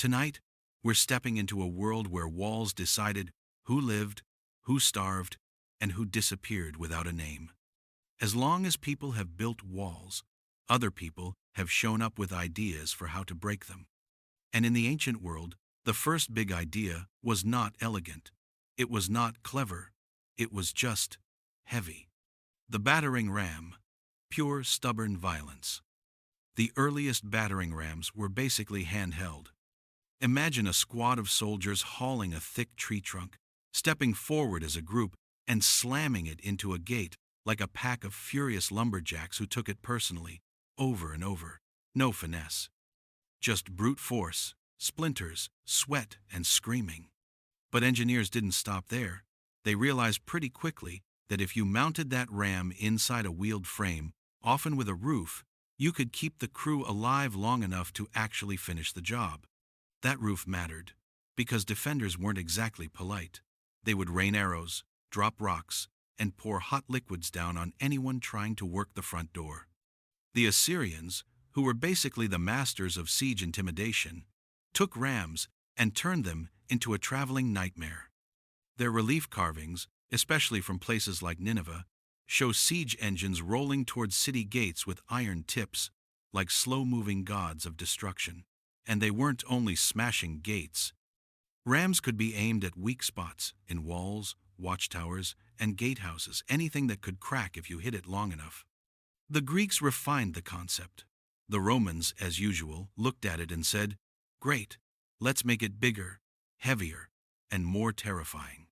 Tonight, we're stepping into a world where walls decided who lived, who starved, and who disappeared without a name. As long as people have built walls, other people have shown up with ideas for how to break them. And in the ancient world, the first big idea was not elegant. It was not clever. It was just heavy. The battering ram, pure stubborn violence. The earliest battering rams were basically handheld. Imagine a squad of soldiers hauling a thick tree trunk, stepping forward as a group and slamming it into a gate like a pack of furious lumberjacks who took it personally, over and over. No finesse. Just brute force, splinters, sweat, and screaming. But engineers didn't stop there. They realized pretty quickly that if you mounted that ram inside a wheeled frame, often with a roof, you could keep the crew alive long enough to actually finish the job. That roof mattered, because defenders weren't exactly polite. They would rain arrows, drop rocks, and pour hot liquids down on anyone trying to work the front door. The Assyrians, who were basically the masters of siege intimidation, took rams and turned them into a traveling nightmare. Their relief carvings, especially from places like Nineveh, show siege engines rolling towards city gates with iron tips, like slow-moving gods of destruction. And they weren't only smashing gates. Rams could be aimed at weak spots in walls, watchtowers, and gatehouses, anything that could crack if you hit it long enough. The Greeks refined the concept. The Romans, as usual, looked at it and said, "Great, let's make it bigger, heavier, and more terrifying."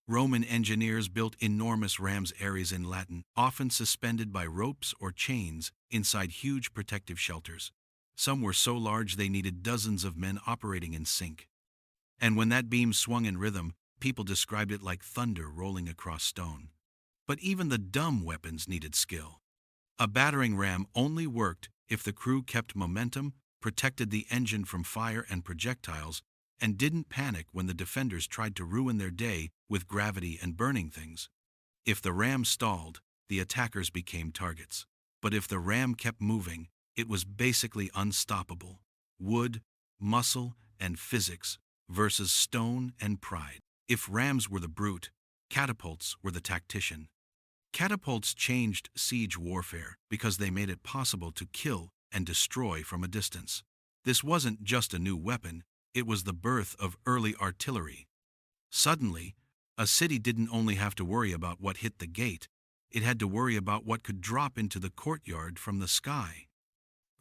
Roman engineers built enormous rams ares in Latin, often suspended by ropes or chains inside huge protective shelters. Some were so large they needed dozens of men operating in sync. And when that beam swung in rhythm, people described it like thunder rolling across stone. But even the dumb weapons needed skill. A battering ram only worked if the crew kept momentum, protected the engine from fire and projectiles, and didn't panic when the defenders tried to ruin their day with gravity and burning things. If the ram stalled, the attackers became targets. But if the ram kept moving, it was basically unstoppable. Wood, muscle, and physics versus stone and pride. If rams were the brute, catapults were the tactician. Catapults changed siege warfare because they made it possible to kill and destroy from a distance. This wasn't just a new weapon, it was the birth of early artillery. Suddenly, a city didn't only have to worry about what hit the gate, it had to worry about what could drop into the courtyard from the sky.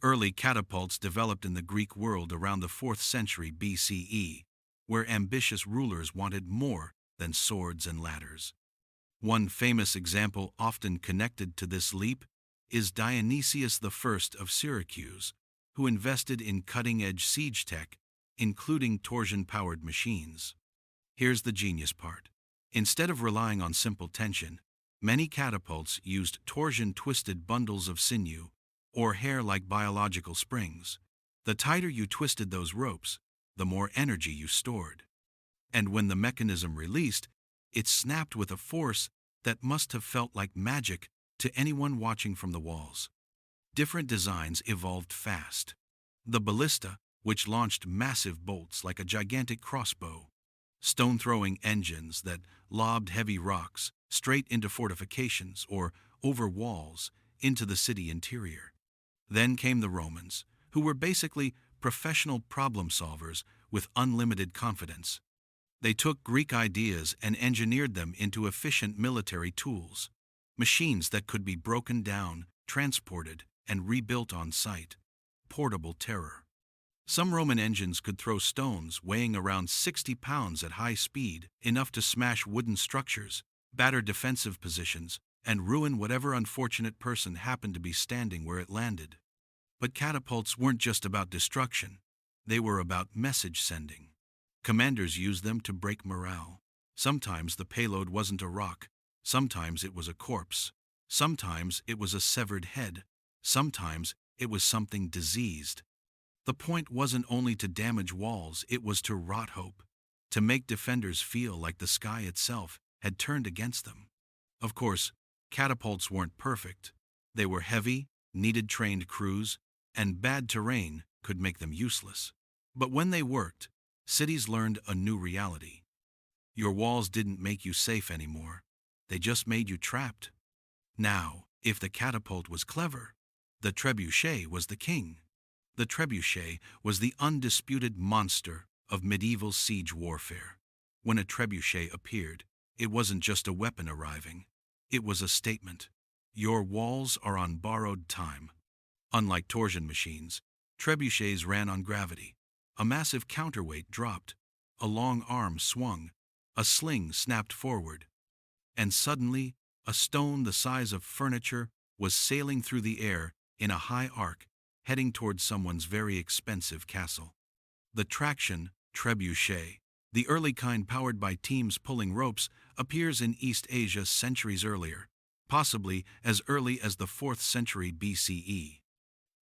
Early catapults developed in the Greek world around the 4th century BCE, where ambitious rulers wanted more than swords and ladders. One famous example often connected to this leap is Dionysius I of Syracuse, who invested in cutting-edge siege tech, including torsion-powered machines. Here's the genius part. Instead of relying on simple tension, many catapults used torsion-twisted bundles of sinew or hair like biological springs. The tighter you twisted those ropes, the more energy you stored. And when the mechanism released, it snapped with a force that must have felt like magic to anyone watching from the walls. Different designs evolved fast. The ballista, which launched massive bolts like a gigantic crossbow. Stone-throwing engines that lobbed heavy rocks straight into fortifications or over walls into the city interior. Then came the Romans, who were basically professional problem solvers with unlimited confidence. They took Greek ideas and engineered them into efficient military tools, machines that could be broken down, transported, and rebuilt on site. Portable terror. Some Roman engines could throw stones weighing around 60 pounds at high speed, enough to smash wooden structures, batter defensive positions, and ruin whatever unfortunate person happened to be standing where it landed. But catapults weren't just about destruction. They were about message sending. Commanders used them to break morale. Sometimes the payload wasn't a rock. Sometimes it was a corpse. Sometimes it was a severed head. Sometimes it was something diseased. The point wasn't only to damage walls, it was to rot hope, to make defenders feel like the sky itself had turned against them. Of course, catapults weren't perfect. They were heavy, needed trained crews, and bad terrain could make them useless. But when they worked, cities learned a new reality. Your walls didn't make you safe anymore. They just made you trapped. Now, if the catapult was clever, the trebuchet was the king. The trebuchet was the undisputed monster of medieval siege warfare. When a trebuchet appeared, it wasn't just a weapon arriving. It was a statement. Your walls are on borrowed time. Unlike torsion machines, trebuchets ran on gravity. A massive counterweight dropped. A long arm swung. A sling snapped forward. And suddenly, a stone the size of furniture was sailing through the air in a high arc, heading towards someone's very expensive castle. The traction trebuchet, the early kind powered by teams pulling ropes, appears in East Asia centuries earlier, possibly as early as the 4th century BCE.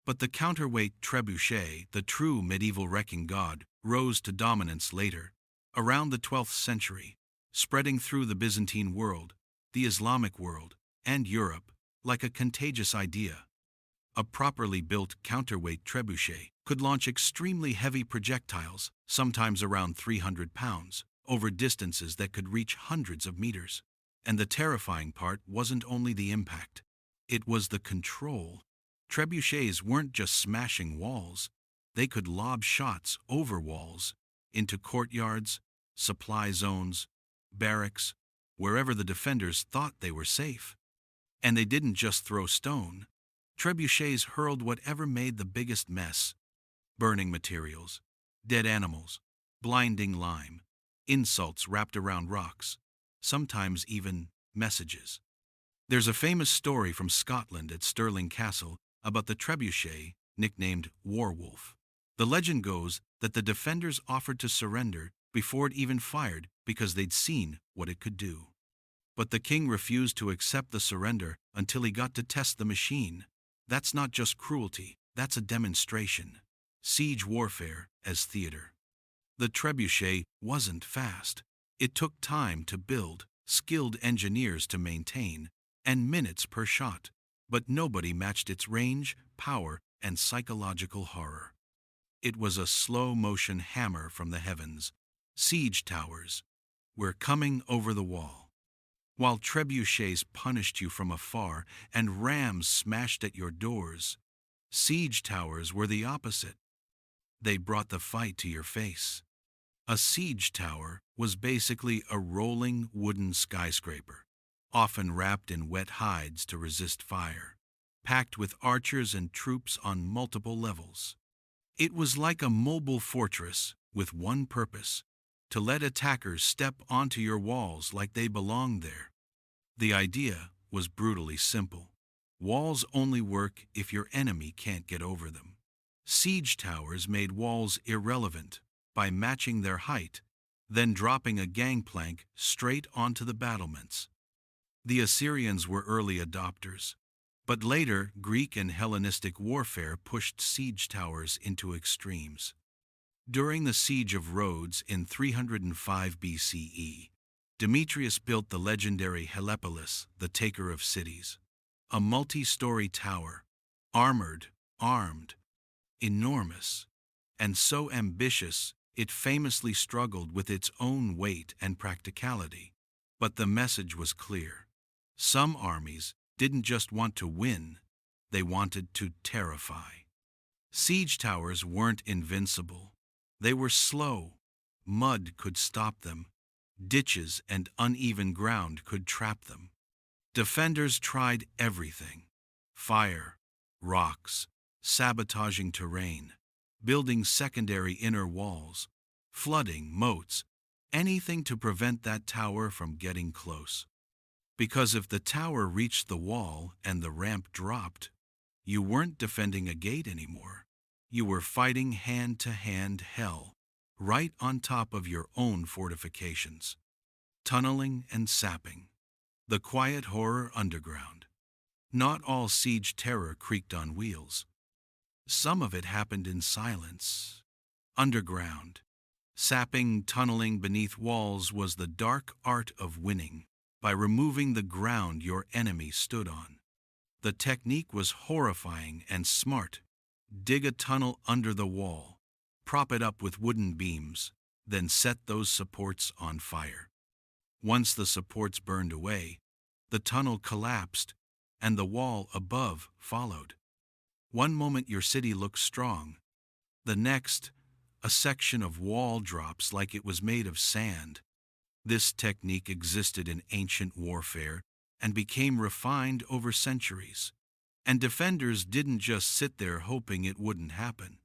But the counterweight trebuchet, the true medieval wrecking god, rose to dominance later, around the 12th century, spreading through the Byzantine world, the Islamic world, and Europe, like a contagious idea. A properly built counterweight trebuchet could launch extremely heavy projectiles, sometimes around 300 pounds, over distances that could reach hundreds of meters. And the terrifying part wasn't only the impact. It was the control. Trebuchets weren't just smashing walls. They could lob shots over walls, into courtyards, supply zones, barracks, wherever the defenders thought they were safe. And they didn't just throw stone. Trebuchets hurled whatever made the biggest mess: burning materials, dead animals, blinding lime, insults wrapped around rocks, sometimes even messages. There's a famous story from Scotland at Stirling Castle about the trebuchet, nicknamed Warwolf. The legend goes that the defenders offered to surrender before it even fired because they'd seen what it could do. But the king refused to accept the surrender until he got to test the machine. That's not just cruelty, that's a demonstration. Siege warfare as theater. The trebuchet wasn't fast. It took time to build, skilled engineers to maintain, and minutes per shot. But nobody matched its range, power, and psychological horror. It was a slow-motion hammer from the heavens. Siege towers were coming over the wall. While trebuchets punished you from afar and rams smashed at your doors, siege towers were the opposite. They brought the fight to your face. A siege tower was basically a rolling wooden skyscraper, often wrapped in wet hides to resist fire, packed with archers and troops on multiple levels. It was like a mobile fortress with one purpose: to let attackers step onto your walls like they belonged there. The idea was brutally simple. Walls only work if your enemy can't get over them. Siege towers made walls irrelevant by matching their height, then dropping a gangplank straight onto the battlements. The Assyrians were early adopters, but later Greek and Hellenistic warfare pushed siege towers into extremes. During the Siege of Rhodes in 305 BCE, Demetrius built the legendary Helepolis, the taker of cities, a multi-story tower, armored, armed, enormous, and so ambitious it famously struggled with its own weight and practicality. But the message was clear. Some armies didn't just want to win, they wanted to terrify. Siege towers weren't invincible. They were slow. Mud could stop them. Ditches and uneven ground could trap them. Defenders tried everything: fire, rocks, sabotaging terrain, building secondary inner walls, flooding moats, anything to prevent that tower from getting close. Because if the tower reached the wall and the ramp dropped, you weren't defending a gate anymore. You were fighting hand-to-hand hell, right on top of your own fortifications. Tunneling and sapping. The quiet horror underground. Not all siege terror creaked on wheels. Some of it happened in silence. Underground. Sapping, tunneling beneath walls was the dark art of winning by removing the ground your enemy stood on. The technique was horrifying and smart. Dig a tunnel under the wall. prop it up with wooden beams, then set those supports on fire. Once the supports burned away, the tunnel collapsed, and the wall above followed. One moment your city looks strong, the next, a section of wall drops like it was made of sand. This technique existed in ancient warfare and became refined over centuries. And defenders didn't just sit there hoping it wouldn't happen.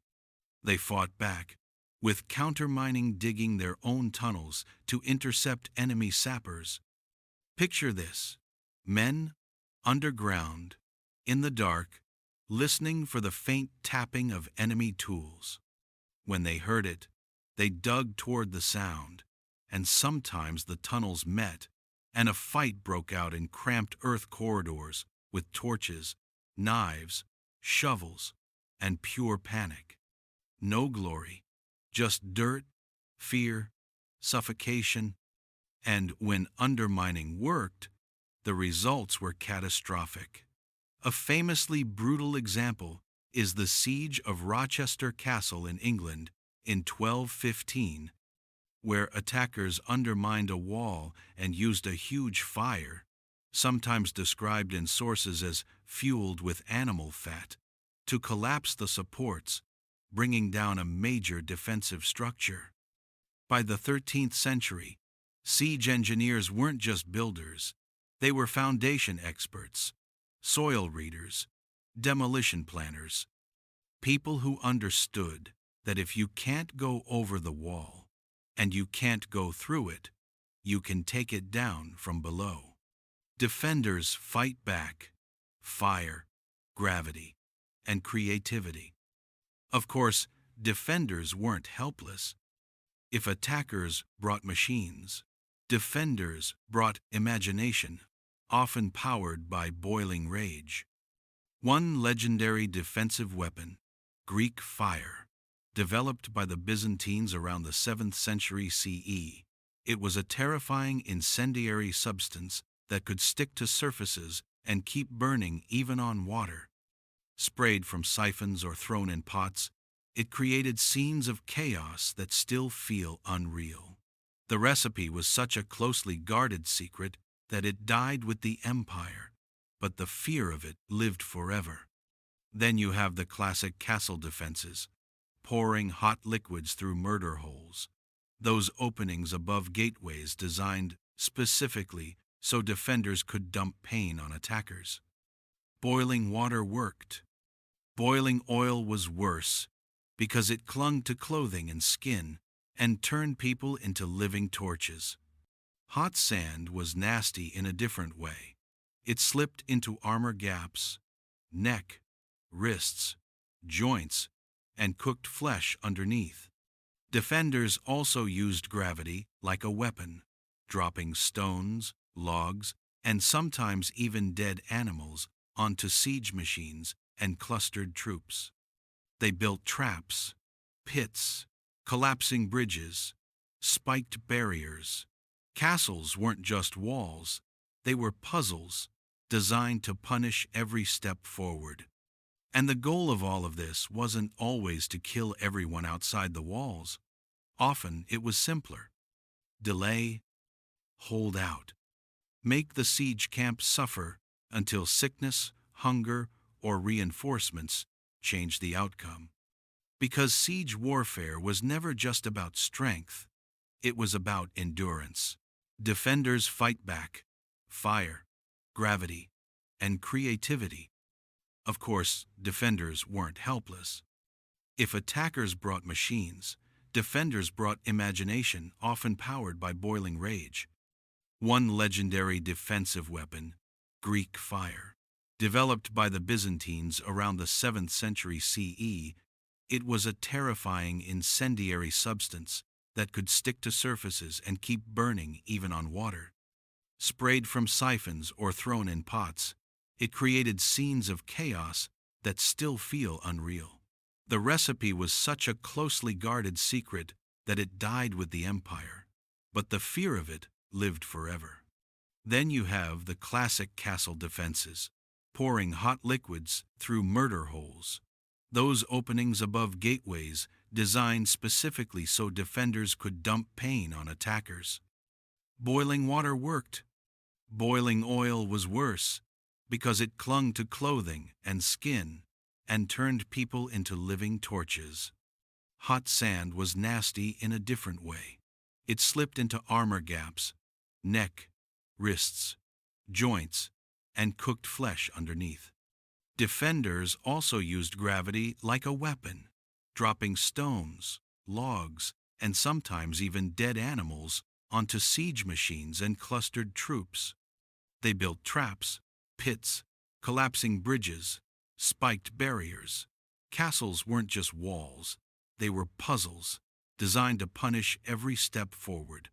They fought back, with countermining digging their own tunnels to intercept enemy sappers. Picture this: men underground, in the dark, listening for the faint tapping of enemy tools. When they heard it, they dug toward the sound, and sometimes the tunnels met, and a fight broke out in cramped earth corridors with torches, knives, shovels, and pure panic. No glory, just dirt, fear, suffocation, and when undermining worked, the results were catastrophic. A famously brutal example is the siege of Rochester Castle in England in 1215, where attackers undermined a wall and used a huge fire, sometimes described in sources as fueled with animal fat, to collapse the supports, bringing down a major defensive structure. By the 13th century, siege engineers weren't just builders, they were foundation experts, soil readers, demolition planners, people who understood that if you can't go over the wall and you can't go through it, you can take it down from below. Defenders fight back: fire, gravity, and creativity. Of course, defenders weren't helpless. If attackers brought machines, defenders brought imagination, often powered by boiling rage. One legendary defensive weapon, Greek fire, developed by the Byzantines around the 7th century CE. It was a terrifying incendiary substance that could stick to surfaces and keep burning even on water. Sprayed from siphons or thrown in pots, it created scenes of chaos that still feel unreal. The recipe was such a closely guarded secret that it died with the empire, but the fear of it lived forever. Then you have the classic castle defenses, pouring hot liquids through murder holes, those openings above gateways designed specifically so defenders could dump pain on attackers. Boiling water worked. Boiling oil was worse because it clung to clothing and skin and turned people into living torches. Hot sand was nasty in a different way. It slipped into armor gaps, neck, wrists, joints, and cooked flesh underneath. Defenders also used gravity like a weapon, dropping stones, logs, and sometimes even dead animals onto siege machines and clustered troops. They built traps, pits, collapsing bridges, spiked barriers. Castles weren't just walls, they were puzzles designed to punish every step forward. And the goal of all of this wasn't always to kill everyone outside the walls. Often it was simpler: delay, hold out, make the siege camp suffer until sickness, hunger, or reinforcements changed the outcome. Because siege warfare was never just about strength, it was about endurance. Defenders fight back: fire, gravity, and creativity. Of course, defenders weren't helpless. If attackers brought machines, defenders brought imagination, often powered by boiling rage. One legendary defensive weapon, Greek fire, developed by the Byzantines around the 7th century CE, it was a terrifying incendiary substance that could stick to surfaces and keep burning even on water. Sprayed from siphons or thrown in pots, it created scenes of chaos that still feel unreal. The recipe was such a closely guarded secret that it died with the empire, but the fear of it lived forever. Then you have the classic castle defenses, pouring hot liquids through murder holes, those openings above gateways designed specifically so defenders could dump pain on attackers. Boiling water worked. Boiling oil was worse, because it clung to clothing and skin and turned people into living torches. Hot sand was nasty in a different way. It slipped into armor gaps, neck, wrists, joints, and cooked flesh underneath. Defenders also used gravity like a weapon, dropping stones, logs, and sometimes even dead animals onto siege machines and clustered troops. They built traps, pits, collapsing bridges, spiked barriers. Castles weren't just walls, they were puzzles, designed to punish every step forward.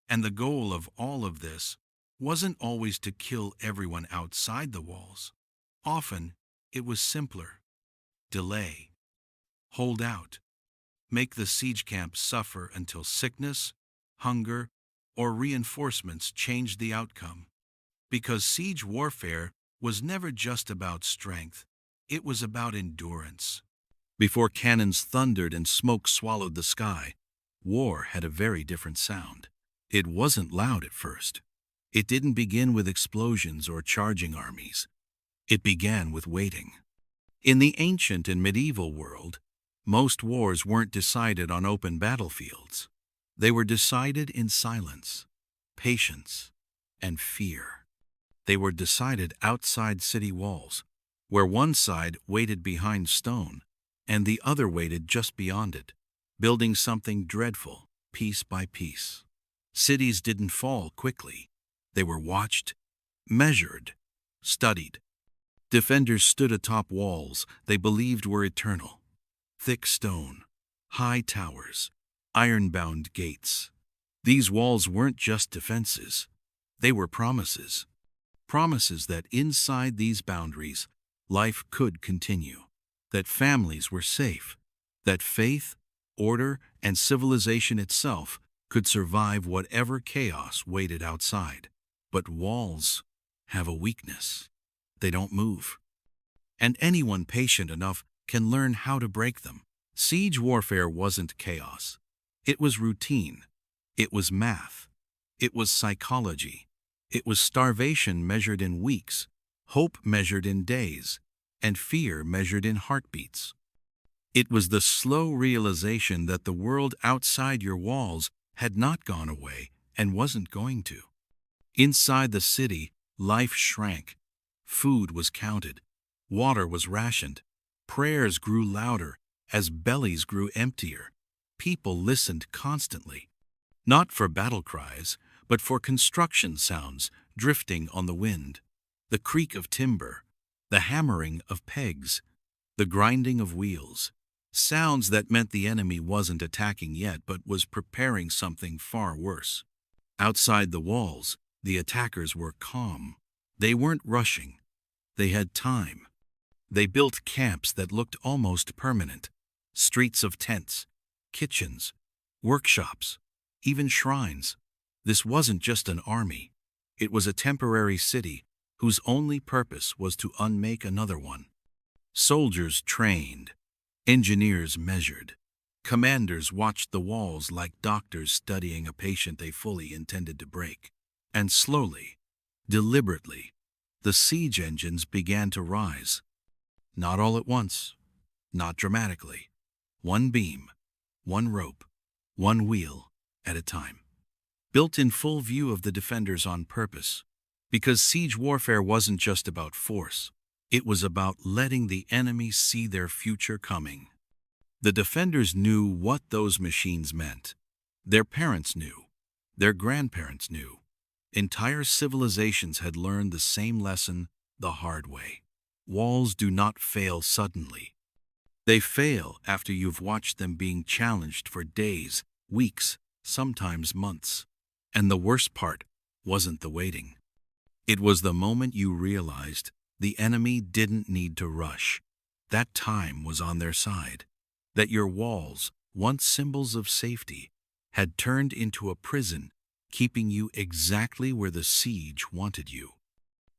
And the goal of all of this wasn't always to kill everyone outside the walls. Often, it was simpler. Delay. Hold out. Make the siege camp suffer until sickness, hunger, or reinforcements changed the outcome. Because siege warfare was never just about strength, it was about endurance. Before cannons thundered and smoke swallowed the sky, war had a very different sound. It wasn't loud at first. It didn't begin with explosions or charging armies. It began with waiting. In the ancient and medieval world, most wars weren't decided on open battlefields. They were decided in silence, patience, and fear. They were decided outside city walls, where one side waited behind stone and the other waited just beyond it, building something dreadful, piece by piece. Cities didn't fall quickly. They were watched, measured, studied. Defenders stood atop walls they believed were eternal. Thick stone, high towers, iron-bound gates. These walls weren't just defenses. They were promises. Promises that inside these boundaries, life could continue, that families were safe, that faith, order, and civilization itself could survive whatever chaos waited outside. But walls have a weakness. They don't move. And anyone patient enough can learn how to break them. Siege warfare wasn't chaos. It was routine. It was math. It was psychology. It was starvation measured in weeks, hope measured in days, and fear measured in heartbeats. It was the slow realization that the world outside your walls had not gone away and wasn't going to. Inside the city, life shrank. Food was counted. Water was rationed. Prayers grew louder as bellies grew emptier. People listened constantly, not for battle cries, but for construction sounds drifting on the wind, the creak of timber, the hammering of pegs, the grinding of wheels, sounds that meant the enemy wasn't attacking yet but was preparing something far worse. Outside the walls, the attackers were calm. They weren't rushing. They had time. They built camps that looked almost permanent, streets of tents, kitchens, workshops, even shrines. This wasn't just an army. It was a temporary city whose only purpose was to unmake another one. Soldiers trained. Engineers measured. Commanders watched the walls like doctors studying a patient they fully intended to break. And slowly, deliberately, the siege engines began to rise. Not all at once, not dramatically. One beam, one rope, one wheel at a time. Built in full view of the defenders on purpose, because siege warfare wasn't just about force. It was about letting the enemy see their future coming. The defenders knew what those machines meant. Their parents knew. Their grandparents knew. Entire civilizations had learned the same lesson the hard way. Walls do not fail suddenly. They fail after you've watched them being challenged for days, weeks, sometimes months. And the worst part wasn't the waiting. It was the moment you realized the enemy didn't need to rush. That time was on their side. That your walls, once symbols of safety, had turned into a prison, keeping you exactly where the siege wanted you.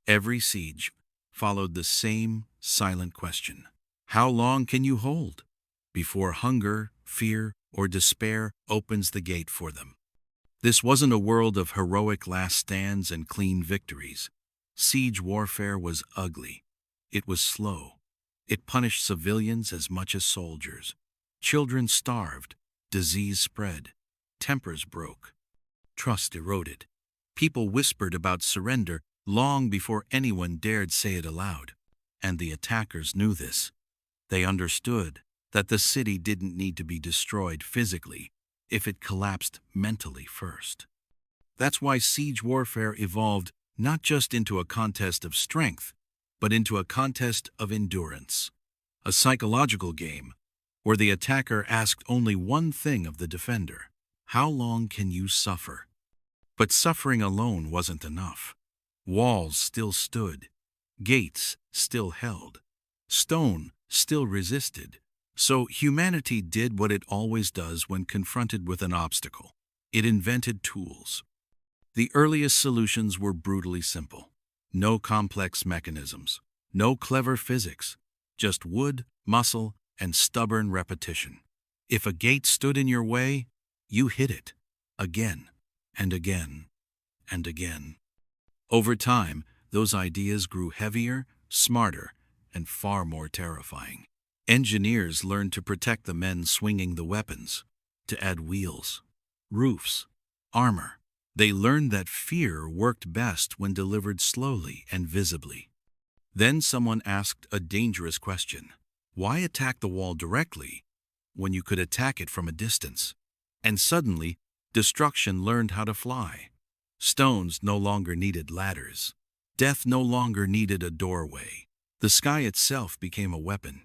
Every siege followed the same silent question. How long can you hold? Before hunger, fear, or despair opens the gate for them. This wasn't a world of heroic last stands and clean victories. Siege warfare was ugly. It was slow. It punished civilians as much as soldiers. Children starved, disease spread, tempers broke, trust eroded. People whispered about surrender long before anyone dared say it aloud. And the attackers knew this. They understood that the city didn't need to be destroyed physically if it collapsed mentally first. That's why siege warfare evolved not just into a contest of strength, but into a contest of endurance, a psychological game where the attacker asked only one thing of the defender: how long can you suffer? But suffering alone wasn't enough. Walls still stood, gates still held, stone still resisted. So humanity did what it always does when confronted with an obstacle. It invented tools. The earliest solutions were brutally simple. No complex mechanisms, no clever physics, just wood, muscle, and stubborn repetition. If a gate stood in your way, you hit it, again, and again, and again. Over time, those ideas grew heavier, smarter, and far more terrifying. Engineers learned to protect the men swinging the weapons, to add wheels, roofs, armor. They learned that fear worked best when delivered slowly and visibly. Then someone asked a dangerous question. Why attack the wall directly when you could attack it from a distance? And suddenly, destruction learned how to fly. Stones no longer needed ladders. Death no longer needed a doorway. The sky itself became a weapon.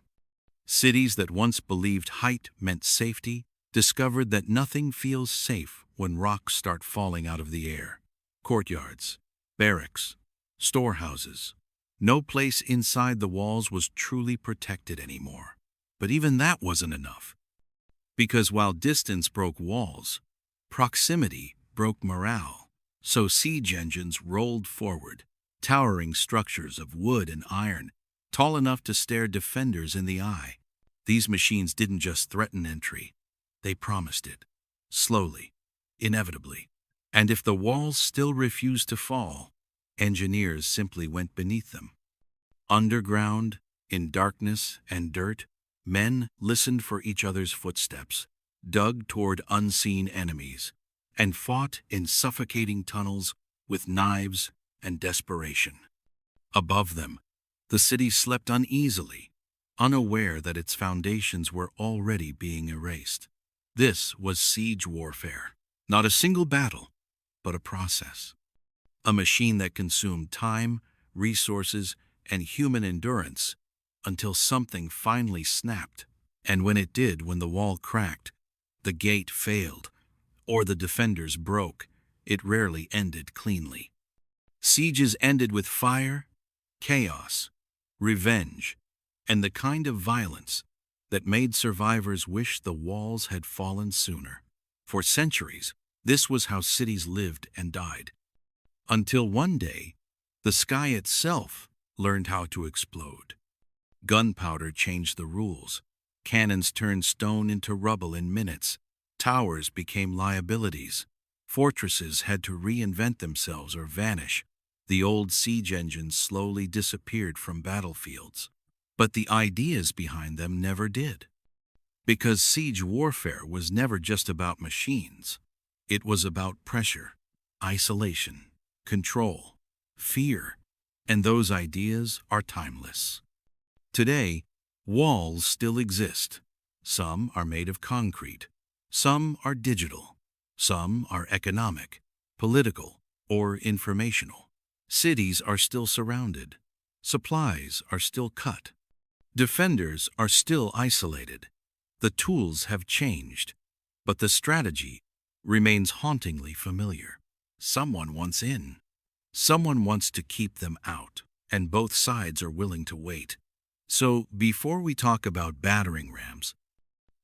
Cities that once believed height meant safety discovered that nothing feels safe when rocks start falling out of the air. Courtyards, barracks, storehouses. No place inside the walls was truly protected anymore. But even that wasn't enough. Because while distance broke walls, proximity broke morale. So siege engines rolled forward, towering structures of wood and iron, tall enough to stare defenders in the eye. These machines didn't just threaten entry, they promised it, slowly, inevitably. And if the walls still refused to fall, engineers simply went beneath them. Underground, in darkness and dirt, men listened for each other's footsteps, dug toward unseen enemies, and fought in suffocating tunnels with knives and desperation. Above them, the city slept uneasily, unaware that its foundations were already being erased. This was siege warfare, not a single battle, but a process. A machine that consumed time, resources, and human endurance until something finally snapped. And when it did, when the wall cracked, the gate failed, or the defenders broke, it rarely ended cleanly. Sieges ended with fire, chaos, revenge, and the kind of violence that made survivors wish the walls had fallen sooner. For centuries, this was how cities lived and died. Until one day, the sky itself learned how to explode. Gunpowder changed the rules. Cannons turned stone into rubble in minutes. Towers became liabilities. Fortresses had to reinvent themselves or vanish. The old siege engines slowly disappeared from battlefields. But the ideas behind them never did. Because siege warfare was never just about machines. It was about pressure, isolation, control, fear, and those ideas are timeless. Today, walls still exist. Some are made of concrete. Some are digital. Some are economic, political, or informational. Cities are still surrounded. Supplies are still cut. Defenders are still isolated. The tools have changed, but the strategy remains hauntingly familiar. Someone wants in. Someone wants to keep them out, and both sides are willing to wait. So before we talk about battering rams,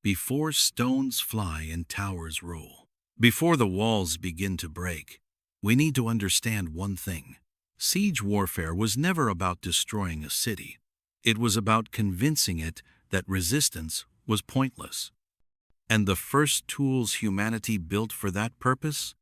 before stones fly and towers roll, before the walls begin to break, we need to understand one thing. Siege warfare was never about destroying a city. It was about convincing it that resistance was pointless. And the first tools humanity built for that purpose?